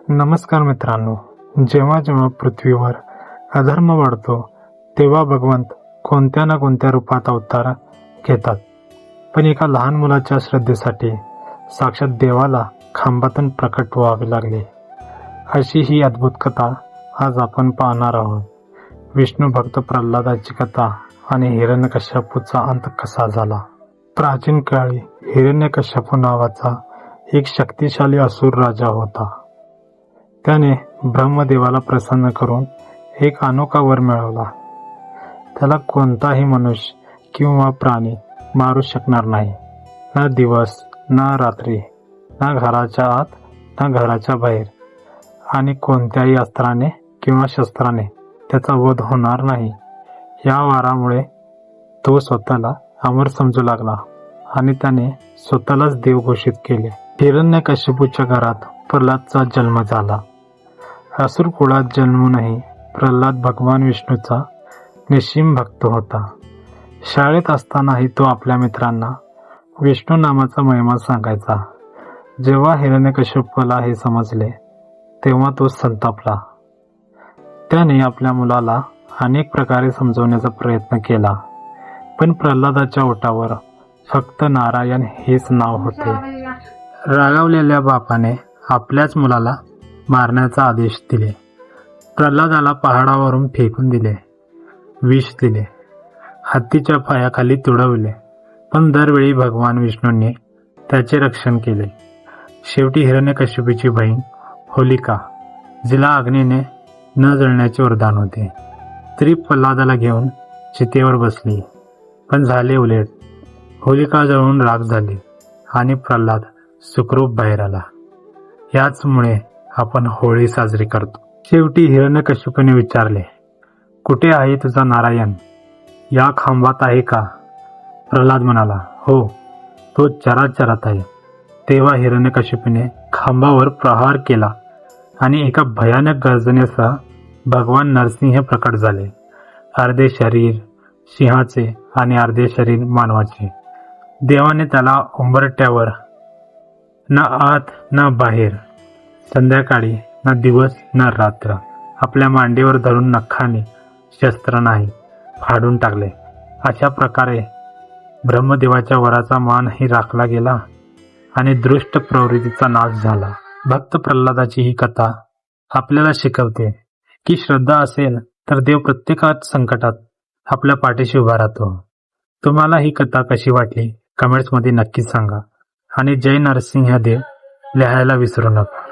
नमस्कार मित्रांनो. जेव्हा जेव्हा पृथ्वीवर अधर्म वाढतो तेव्हा भगवंत कोणत्या ना कोणत्या रूपात अवतार घेतात. पण एका लहान मुलाच्या श्रद्धेसाठी साक्षात देवाला खांबातून प्रकट व्हावे लागले. अशी ही अद्भुत कथा आज आपण पाहणार आहोत. विष्णू भक्त प्रल्हादाची कथा आणि हिरण्यकश्यपूचा अंत कसा झाला. प्राचीन काळी हिरण्यकश्यपू नावाचा एक शक्तिशाली असुर राजा होता. त्याने ब्रह्मदेवाला प्रसन्न करून एक अनोखा वर मिळवला. त्याला कोणताही मनुष्य किंवा प्राणी मारू शकणार नाही. ना दिवस ना रात्री, ना घराच्या आत ना घराच्या बाहेर, आणि कोणत्याही अस्त्राने किंवा शस्त्राने त्याचा वध होणार नाही. या वारामुळे तो स्वतःला अमर समजू लागला आणि त्याने स्वतःलाच देव घोषित केले. हिरण्यकश्यपूच्या घरात प्रल्हादचा जन्म झाला. असुर कुळात जन्मूनही प्रल्हाद भगवान विष्णूचा निस्सीम भक्त होता. शाळेत असतानाही तो आपल्या मित्रांना विष्णू नामाचा महिमा सांगायचा. जेव्हा हिरण्यकश्यपूला हे समजले तेव्हा तो संतापला. त्याने आपल्या मुलाला अनेक प्रकारे समजवण्याचा प्रयत्न केला, पण प्रल्हादाच्या ओठावर फक्त नारायण हेच नाव होते. रागावलेल्या बापाने आपल्याच मुलाला मारण्याचा आदेश दिले. प्रल्हादाला पहाडावरून फेकून दिले, विष दिले, हत्तीच्या पायाखाली तुडवले, पण दरवेळी भगवान विष्णूंनी त्याचे रक्षण केले. शेवटी हिरण्यकश्यपूची बहीण होलिका, जिला अग्नीने न जळण्याचे वरदान होते, ती प्रल्हादाला घेऊन चितेवर बसली. पण झाले उलट. होलिका जळून राख झाली आणि प्रल्हाद सुखरूप बाहेर आला. याचमुळे आपण होळी साजरी करतो. शेवटी हिरण्यकश्यपूने विचारले, कुठे आहे तुझा नारायण? या खांबात आहे का? प्रल्हाद म्हणाला, हो, तो चराचरात आहे. तेव्हा हिरण्यकश्यपूने खांबावर प्रहार केला आणि एका भयानक गर्जनेसह भगवान नरसिंह प्रकट झाले. अर्धे शरीर सिंहाचे आणि अर्धे शरीर मानवाचे. देवाने त्याला उंबरठ्यावर, ना आत ना बाहेर, संध्याकाळी ना दिवस ना रात्र, आपल्या मांडीवर धरून नखाने, शस्त्र नाही, फाडून टाकले. अशा प्रकारे ब्रह्मदेवाच्या वराचा मानही राखला गेला आणि दृष्ट प्रवृत्तीचा नाश झाला. भक्त प्रल्हादाची ही कथा आपल्याला शिकवते की श्रद्धा असेल तर देव प्रत्येकात संकटात आपल्या पाठीशी उभा राहतो. तुम्हाला ही कथा कशी वाटली कमेंट्समध्ये नक्की सांगा आणि जय नरसिंह देव लिहायला विसरू नका.